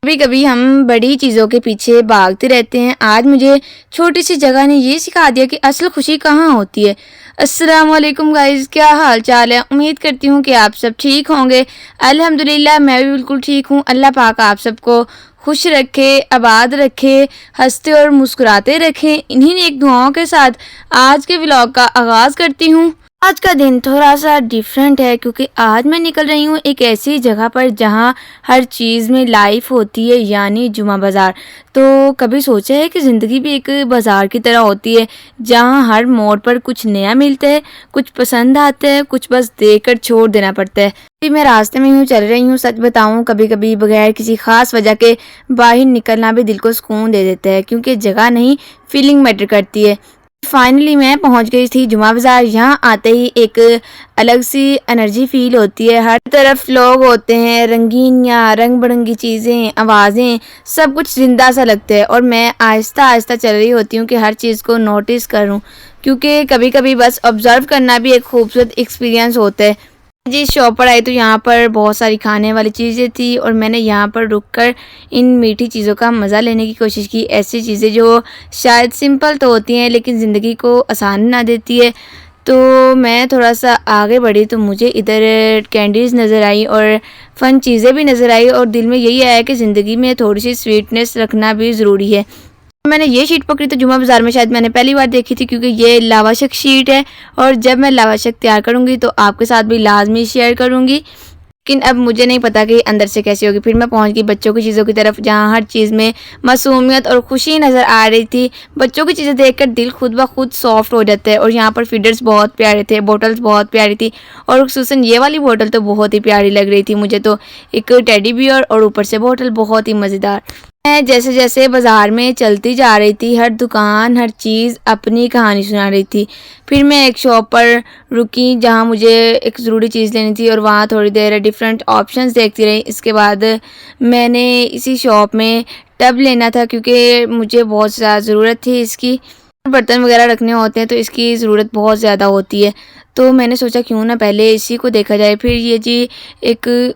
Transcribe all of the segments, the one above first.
कभी कभी हम बड़ी चीज़ों के पीछे भागते रहते हैं। आज मुझे छोटी सी जगह ने ये सिखा दिया कि असल खुशी कहाँ होती है। अस्सलाम वालेकुम गाइस, क्या हाल चाल है। उम्मीद करती हूँ कि आप सब ठीक होंगे। अल्हम्दुलिल्लाह मैं भी बिल्कुल ठीक हूँ। अल्लाह पाक आप सबको खुश रखे, आबाद रखे, हंसते और मुस्कुराते रखें। इन्हीं एक दुआओं के साथ आज के व्लॉग का आगाज़ करती हूँ। आज का दिन थोड़ा सा डिफरेंट है क्योंकि आज मैं निकल रही हूँ एक ऐसी जगह पर जहाँ हर चीज़ में लाइफ होती है, यानी जुमा बाज़ार। तो कभी सोचा है कि ज़िंदगी भी एक बाज़ार की तरह होती है जहाँ हर मोड़ पर कुछ नया मिलता है, कुछ पसंद आता है, कुछ बस देखकर छोड़ देना पड़ता है। अभी मैं रास्ते में यूँ चल रही हूँ, सच बताऊँ कभी कभी बगैर किसी ख़ास वजह के बाहर निकलना भी दिल को सुकून दे देता है, क्योंकि जगह नहीं फीलिंग मैटर करती है। फाइनली मैं पहुंच गई थी जुमा बाज़ार। यहाँ आते ही एक अलग सी एनर्जी फील होती है। हर तरफ लोग होते हैं, रंगीन या रंग बिरंगी चीज़ें, आवाज़ें, सब कुछ जिंदा सा लगता है। और मैं आहिस्ता आहिस्ता चल रही होती हूँ कि हर चीज़ को नोटिस करूँ, क्योंकि कभी कभी बस ऑब्ज़र्व करना भी एक खूबसूरत एक्सपीरियंस होता है। जिस शॉप पर आई तो यहाँ पर बहुत सारी खाने वाली चीज़ें थी और मैंने यहाँ पर रुककर इन मीठी चीज़ों का मज़ा लेने की कोशिश की। ऐसी चीज़ें जो शायद सिंपल तो होती हैं लेकिन ज़िंदगी को आसान बना देती है। तो मैं थोड़ा सा आगे बढ़ी तो मुझे इधर कैंडीज़ नज़र आई और फ़न चीज़ें भी नज़र आई और दिल में यही आया कि ज़िंदगी में थोड़ी सी स्वीटनेस रखना भी ज़रूरी है। मैंने ये शीट पकड़ी तो जुमा बाज़ार में शायद मैंने पहली बार देखी थी, क्योंकि ये लावाशक शीट है और जब मैं लावाशक तैयार करूँगी तो आपके साथ भी लाजमी शेयर करूँगी। लेकिन अब मुझे नहीं पता कि अंदर से कैसी होगी। फिर मैं पहुंच गई बच्चों की चीज़ों की तरफ, जहां हर चीज़ में मासूमियत और खुशी नज़र आ रही थी। बच्चों की चीज़ें देखकर दिल खुद ब खुद सॉफ्ट हो जाता है। और यहाँ पर फीडर्स बहुत प्यारे थे, बोटल्स बहुत प्यारी थी और खुसूसन ये वाली बोतल तो बहुत ही प्यारी लग रही थी मुझे। तो एक टेडी बियर और ऊपर से बोतल बहुत ही मज़ेदार। मैं जैसे जैसे बाज़ार में चलती जा रही थी, हर दुकान, हर चीज़ अपनी कहानी सुना रही थी। फिर मैं एक शॉप पर रुकी जहाँ मुझे एक ज़रूरी चीज़ लेनी थी और वहाँ थोड़ी देर डिफरेंट ऑप्शंस देखती रही। इसके बाद मैंने इसी शॉप में टब लेना था, क्योंकि मुझे बहुत ज़्यादा ज़रूरत थी इसकी। बर्तन वगैरह रखने होते हैं तो इसकी ज़रूरत बहुत ज़्यादा होती है। तो मैंने सोचा क्यों ना पहले इसी को देखा जाए। फिर ये जी एक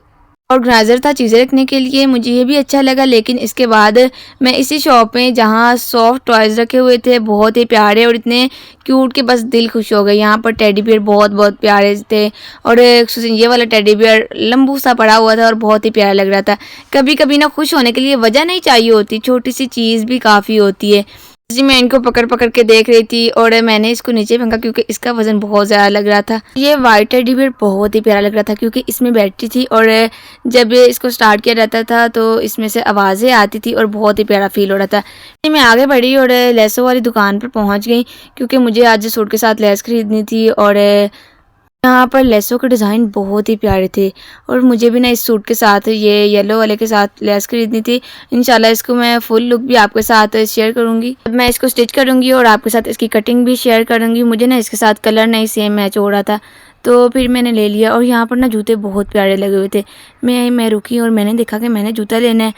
ऑर्गेनाइज़र था चीज़ें रखने के लिए, मुझे ये भी अच्छा लगा। लेकिन इसके बाद मैं इसी शॉप में जहाँ सॉफ्ट टॉयज़ रखे हुए थे, बहुत ही प्यारे और इतने क्यूट कि बस दिल खुश हो गया। यहाँ पर टेडी बियर बहुत बहुत प्यारे थे और ये वाला टेडी बियर लंबू सा पड़ा हुआ था और बहुत ही प्यारा लग रहा था। कभी कभी ना खुश होने के लिए वजह नहीं चाहिए होती, छोटी सी चीज़ भी काफ़ी होती है। जी मैं इनको पकड़ पकड़ के देख रही थी और मैंने इसको नीचे फेंका क्योंकि इसका वजन बहुत ज़्यादा लग रहा था। ये वाइट टेडी बियर बहुत ही प्यारा लग रहा था क्योंकि इसमें बैटरी थी और जब इसको स्टार्ट किया जाता था तो इसमें से आवाज़ें आती थी और बहुत ही प्यारा फील हो रहा था। मैं आगे बढ़ी और लेसों वाली दुकान पर पहुंच गई, क्योंकि मुझे आज सूट के साथ लेस खरीदनी थी और यहाँ पर लेसों के डिज़ाइन बहुत ही प्यारे थे। और मुझे भी ना इस सूट के साथ ये येलो वाले के साथ लेस खरीदनी थी। इंशाल्लाह इसको मैं फुल लुक भी आपके साथ शेयर करूँगी। मैं इसको स्टिच करूँगी और आपके साथ इसकी कटिंग भी शेयर करूँगी। मुझे ना इसके साथ कलर नहीं सेम मैच हो रहा था, तो फिर मैंने ले लिया। और यहाँ पर ना जूते बहुत प्यारे लगे हुए थे। मैं रुकी और मैंने देखा कि मैंने जूता लेना है।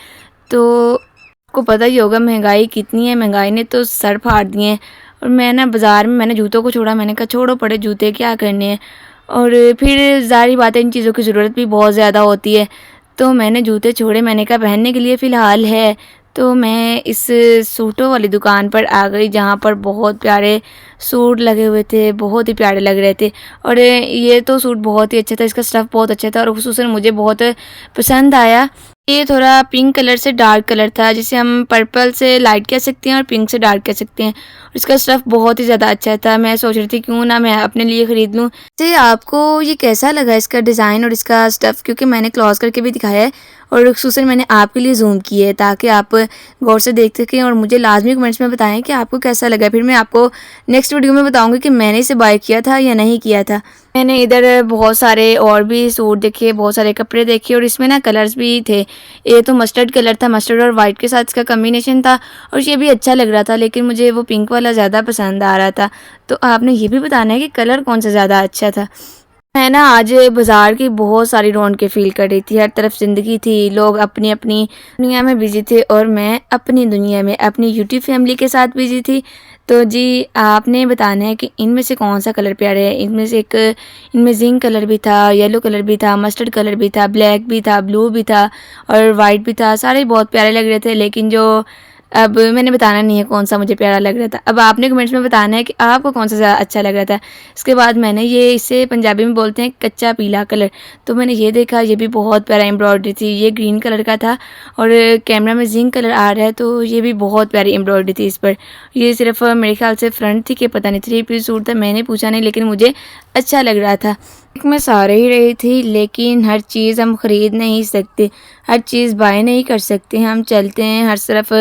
तो आपको पता ही होगा महंगाई कितनी है, महंगाई ने तो सर फाड़ दिए हैं। और मैं ना बाज़ार में मैंने जूतों को छोड़ा, मैंने कहा छोड़ो पड़े जूते, क्या करने हैं। और फिर ज़ाहिर बात है इन चीज़ों की ज़रूरत भी बहुत ज़्यादा होती है, तो मैंने जूते छोड़े। मैंने कहा पहनने के लिए फ़िलहाल है। तो मैं इस सूटों वाली दुकान पर आ गई जहाँ पर बहुत प्यारे सूट लगे हुए थे, बहुत ही प्यारे लग रहे थे। और ये तो सूट बहुत ही अच्छा था, इसका स्टफ़ बहुत अच्छा था और खुसूसन मुझे बहुत पसंद आया। ये थोड़ा पिंक कलर से डार्क कलर था, जिसे हम पर्पल से लाइट कह सकते हैं और पिंक से डार्क कह सकते हैं। और इसका स्टफ़ बहुत ही ज़्यादा अच्छा था। मैं सोच रही थी क्यों ना मैं अपने लिए ख़रीद लूँ। तो आपको ये कैसा लगा इसका डिज़ाइन और इसका स्टफ़, क्योंकि मैंने क्लॉज करके भी दिखाया है और खुसूसन मैंने आपके लिए जूम किया है ताकि आप गौर से देख सकें और मुझे लाजमी कमेंट्स में बताएं कि आपको कैसा लगा। फिर मैं आपको नेक्स्ट वीडियो में बताऊंगी कि मैंने इसे बाय किया था या नहीं किया था। मैंने इधर बहुत सारे और भी सूट देखे, बहुत सारे कपड़े देखे और इसमें ना कलर्स भी थे। ये तो मस्टर्ड कलर था, मस्टर्ड और वाइट के साथ इसका कम्बिनेशन था और ये भी अच्छा लग रहा था, लेकिन मुझे वो पिंक वाला ज़्यादा पसंद आ रहा था। तो आपने ये भी बताना है कि कलर कौन सा ज़्यादा अच्छा था। मैं ना आज बाज़ार की बहुत सारी रौनकें फ़ील कर रही थी, हर तरफ ज़िंदगी थी, लोग अपनी-अपनी दुनिया में बिज़ी थे और मैं अपनी दुनिया में, अपनी यूट्यूब फैमिली के साथ बिज़ी थी। तो जी, आपने बताना है कि इनमें से कौन-सा कलर प्यारा है। इनमें ज़िंक कलर भी था, येलो कलर भी था, मस्टर्ड कलर भी था, ब्लैक भी था, ब्लू भी था और वाइट भी था। सारे बहुत प्यारे लग रहे थे, लेकिन जो अब मैंने बताना नहीं है कौन-सा मुझे प्यारा लग रहा था। अब आपने कमेंट्स में बताना है कि आपको कौन-सा ज़्यादा अच्छा लग रहा था। इसके बाद मैंने इसे पंजाबी में बोलते हैं कच्चा पीला कलर, तो मैंने ये देखा, ये भी बहुत प्यारा एम्ब्रॉयडरी थी। ये ग्रीन कलर का था और कैमरा में ज़िंक कलर आ रहा है, तो ये भी बहुत प्यारी एम्ब्रॉयडरी थी इस पर। ये सिर्फ़ मेरे ख़्याल से फ्रंट थी कि पता नहीं, 3 पीस सूट था, मैंने पूछा नहीं, लेकिन मुझे अच्छा लग रहा था। मैं सारे ही रही थी, लेकिन हर चीज़ हम ख़रीद नहीं सकते, हर चीज़ बाय नहीं कर सकते। हम चलते हैं, हर तरफ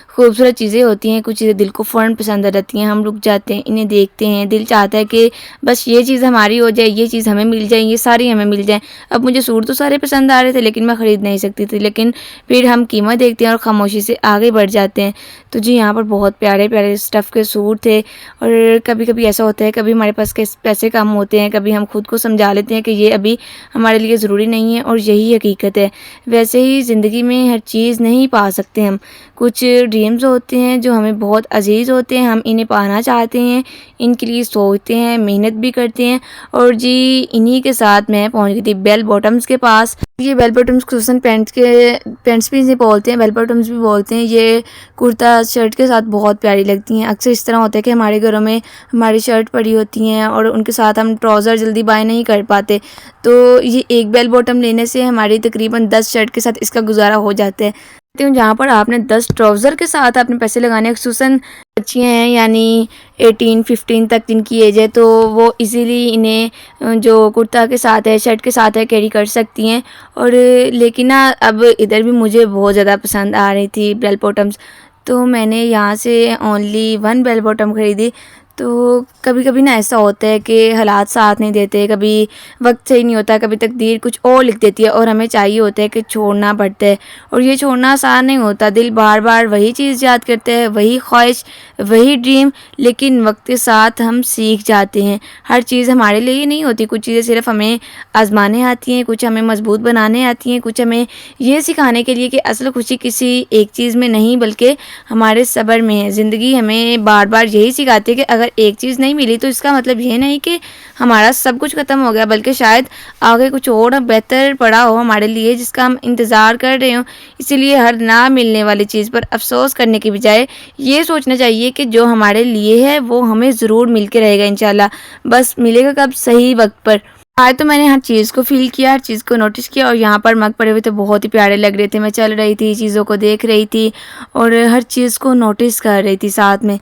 खूबसूरत चीज़ें होती हैं, कुछ चीज़ें दिल को फ़ौरन पसंद आ जाती हैं, हम रुक जाते हैं, इन्हें देखते हैं, दिल चाहता है कि बस ये चीज़ हमारी हो जाए, ये चीज़ हमें मिल जाए, ये सारी हमें मिल जाए। अब मुझे सूट तो सारे पसंद आ रहे थे, लेकिन मैं ख़रीद नहीं सकती थी, लेकिन फिर हम कीमत देखते हैं और ख़ामोशी से आगे बढ़ जाते हैं। तो जी, यहाँ पर बहुत प्यारे-प्यारे स्टफ़ के सूट थे और कभी-कभी ऐसा होता है, कभी हमारे पास पैसे कम होते हैं, कभी हम खुद को समझा लेते हैं कि ये अभी हमारे लिए ज़रूरी नहीं है और यही हकीकत है। वैसे ही ज़िंदगी में हर चीज़ नहीं पा सकते हम, कुछ ड्रीम्स होते हैं जो हमें बहुत अज़ीज़ होते हैं, हम इन्हें पाना चाहते हैं, इनके लिए सोचते हैं, मेहनत भी करते हैं और जी, इन्हीं के साथ मैं पहुँच गई थी बेल बॉटम्स के पास। ये बेल बॉटम्स खुसूसन पैंट्स भी इसे बोलते हैं, बेल बॉटम्स भी बोलते हैं। ये कुर्ता शर्ट के साथ बहुत प्यारी लगती हैं। अक्सर इस तरह होता है कि हमारे घरों में हमारी शर्ट पड़ी होती हैं और उनके साथ हम ट्राउज़र जल्दी बाय नहीं कर पाते, तो ये एक बेल बॉटम लेने से हमारी तकरीबन 10 शर्ट के साथ इसका गुज़ारा हो जाता है। तो जहाँ पर आपने 10 ट्राउज़र के साथ आपने पैसे लगाने, खुसूसन बच्चियाँ हैं यानी 18-15 तक जिनकी एज है, तो वो इजीली इन्हें जो कुर्ता के साथ है, शर्ट के साथ है, कैरी कर सकती हैं। और लेकिन ना अब इधर भी मुझे बहुत ज़्यादा पसंद आ रही थी बेल बॉटम्स, तो मैंने यहाँ से ओनली 1 बेल बॉटम ख़रीदी। तो कभी-कभी ना ऐसा होता है कि हालात साथ नहीं देते, कभी वक्त सही नहीं होता, कभी तकदीर कुछ और लिख देती है और हमें चाहिए होता है कि छोड़ना पड़ता है और ये छोड़ना आसान नहीं होता। दिल बार-बार वही चीज़ याद करता है, वही ख्वाहिश, वही ड्रीम, लेकिन वक्त के साथ हम सीख जाते हैं। हर चीज़ हमारे लिए ही नहीं होती, कुछ चीज़ें सिर्फ़ हमें आज़माने आती हैं, कुछ हमें मज़बूत बनाने आती हैं, कुछ हमें ये सिखाने के लिए कि असल खुशी किसी एक चीज़ में नहीं बल्कि हमारे सब्र में है। ज़िंदगी हमें बार-बार यही सिखाती है कि अगर एक चीज़ नहीं मिली तो इसका मतलब ये नहीं कि हमारा सब कुछ ख़त्म हो गया, बल्कि शायद आगे कुछ और बेहतर पड़ा हो हमारे लिए जिसका हम इंतज़ार कर रहे हों। इसीलिए हर ना मिलने वाली चीज़ पर अफ़सोस करने की बजाय ये सोचना चाहिए कि जो हमारे लिए है वो हमें ज़रूर मिल के रहेगा इंशाल्लाह, बस मिलेगा कब? सही वक्त पर। आज तो मैंने हर चीज़ को फ़ील किया, हर चीज़ को नोटिस किया और यहाँ पर मग पड़े हुए थे, बहुत ही प्यारे लग रहे थे। मैं चल रही थी, चीज़ों को देख रही थी और हर चीज़ को नोटिस कर रही थी साथ में।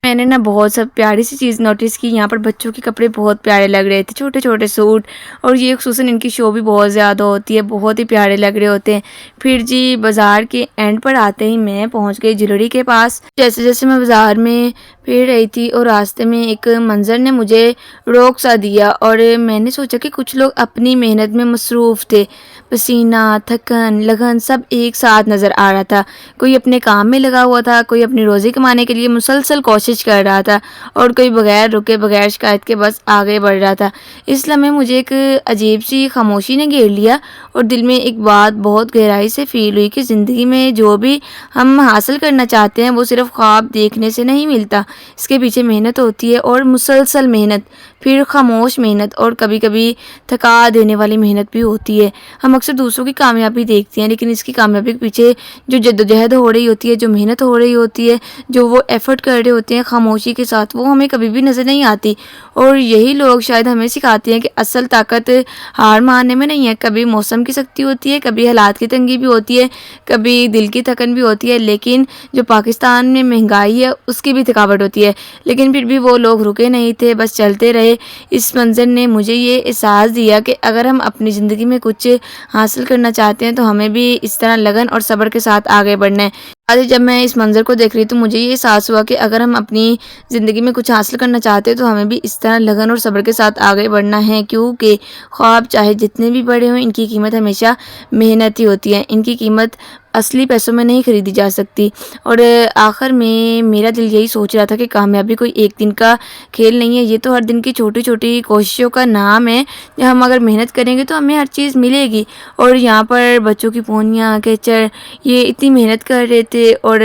मैंने ना बहुत सब प्यारी सी चीज़ नोटिस की, यहाँ पर बच्चों के कपड़े बहुत प्यारे लग रहे थे, छोटे-छोटे सूट और ये ख़ुसूसन इनकी शो भी बहुत ज़्यादा होती है, बहुत ही प्यारे लग रहे होते हैं। फिर जी, बाज़ार के एंड पर आते ही मैं पहुँच गई ज्वेलरी के पास। जैसे-जैसे मैं बाज़ार में फिर रही थी और रास्ते में एक मंज़र ने मुझे रोक सा दिया और मैंने सोचा कि कुछ लोग अपनी मेहनत में मसरूफ़ थे। पसीना, थकन, लगन सब एक साथ नज़र आ रहा था। कोई अपने काम में लगा हुआ था, कोई अपनी रोज़ी कमाने के लिए मुसलसल कोशिश कर रहा था और कोई बगैर रुके, बगैर शिकायत के बस आगे बढ़ रहा था। इस लम्हे मुझे एक अजीब-सी खामोशी ने घेर लिया और दिल में एक बात बहुत गहराई से फ़ील हुई कि ज़िंदगी में जो भी हम हासिल करना चाहते हैं, वो सिर्फ़ ख्वाब देखने से नहीं मिलता। इसके पीछे मेहनत होती है और मुसलसल मेहनत, फिर खामोश मेहनत और कभी-कभी थका देने वाली मेहनत भी होती है। हम अक्सर दूसरों की कामयाबी देखते हैं, लेकिन इसकी कामयाबी के पीछे जो जद्दोजहद हो रही होती है, जो मेहनत हो रही होती है, जो वो एफ़र्ट कर रहे होते हैं खामोशी के साथ, वो हमें कभी भी नज़र नहीं आती। और यही लोग शायद हमें सिखाते हैं कि असल ताकत हार मानने में नहीं है। कभी मौसम की सख्ती होती है, कभी हालात की तंगी भी होती है, कभी दिल की थकन भी होती है, लेकिन जो पाकिस्तान में महंगाई है उसकी भी थकावट होती है। लेकिन फिर भी वो लोग रुके नहीं थे, बस चलते रहे। इस मंज़र ने मुझे ये एहसास दिया कि अगर हम अपनी ज़िंदगी में कुछ हासिल करना चाहते हैं तो हमें भी इस तरह लगन और सब्र के साथ आगे बढ़ना है। आज जब मैं इस मंज़र को देख रही तो मुझे ये एहसास हुआ कि अगर हम अपनी ज़िंदगी में कुछ हासिल करना चाहते हैं तो हमें भी इस तरह लगन और सब्र के साथ आगे बढ़ना है, क्योंकि ख्वाब चाहे जितने भी बड़े हों, इनकी कीमत हमेशा मेहनत ही होती है। इनकी कीमत असली पैसों में नहीं खरीदी जा सकती। और आखिर में मेरा दिल यही सोच रहा था कि कामयाबी कोई एक दिन का खेल नहीं है, ये तो हर दिन की छोटी-छोटी कोशिशों का नाम है। हम अगर मेहनत करेंगे तो हमें हर चीज़ मिलेगी। और यहाँ पर बच्चों की पूनियाँ, कीचड़, ये इतनी मेहनत कर रहे थे और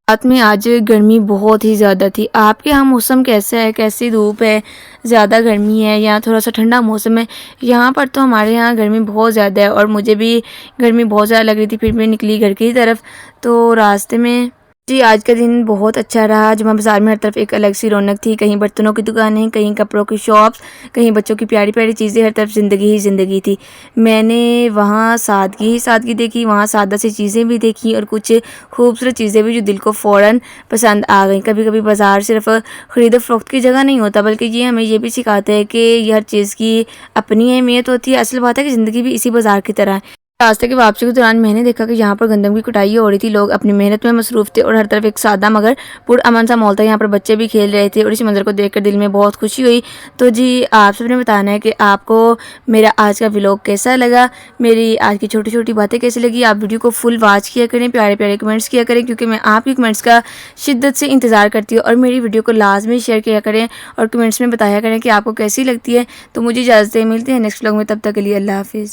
रात में आज गर्मी बहुत ही ज़्यादा थी। आपके यहाँ मौसम कैसा है? कैसी धूप है? ज़्यादा गर्मी है या थोड़ा-सा ठंडा मौसम है? यहाँ पर तो हमारे यहाँ गर्मी बहुत ज़्यादा है और मुझे भी गर्मी बहुत ज़्यादा लग रही थी, फिर मैं निकली घर की तरफ। तो रास्ते में जी, आज का दिन बहुत अच्छा रहा। जुम्मा बाज़ार में हर तरफ एक अलग सी रौनक थी। कहीं बर्तनों की दुकानें, कहीं कपड़ों की शॉप्स, कहीं बच्चों की प्यारी-प्यारी चीज़ें, हर तरफ ज़िंदगी ही ज़िंदगी थी। मैंने वहाँ सादगी ही सादगी देखी, वहाँ सादा सी चीज़ें भी देखी और कुछ खूबसूरत चीज़ें भी जो दिल को फ़ौरन पसंद आ गईं। कभी-कभी बाज़ार सिर्फ़ ख़रीदो-फ़रोख्त की जगह नहीं होता, बल्कि ये हमें ये भी सिखाता है कि ये हर चीज़ की अपनी अहमियत होती है। असल बात है कि ज़िंदगी भी इसी बाज़ार की तरह है। रास्ते की वापसी के दौरान मैंने देखा कि यहाँ पर गंदम की कुटाई हो रही थी। लोग अपनी मेहनत में मसरूफ़ थे और हर तरफ एक सादा मगर पुरअमन सा माहौल था। यहाँ पर बच्चे भी खेल रहे थे और इस मंज़र को देखकर दिल में बहुत खुशी हुई। तो जी, आप सबने बताना है कि आपको मेरा आज का व्लॉग कैसा लगा, मेरी आज की छोटी-छोटी बातें कैसी लगी। आप वीडियो को फुल वॉच किया करें, प्यारे-प्यारे कमेंट्स किया करें, क्योंकि मैं आपके कमेंट्स का शिद्दत से इंतज़ार करती हूँ। और मेरी वीडियो को लाज़मी शेयर किया करें और कमेंट्स में बताया करें कि आपको कैसी लगती है। तो मुझे इजाज़त दें, मिलते हैं नेक्स्ट व्लॉग में, तब तक के लिए अल्लाह हाफ़िज़।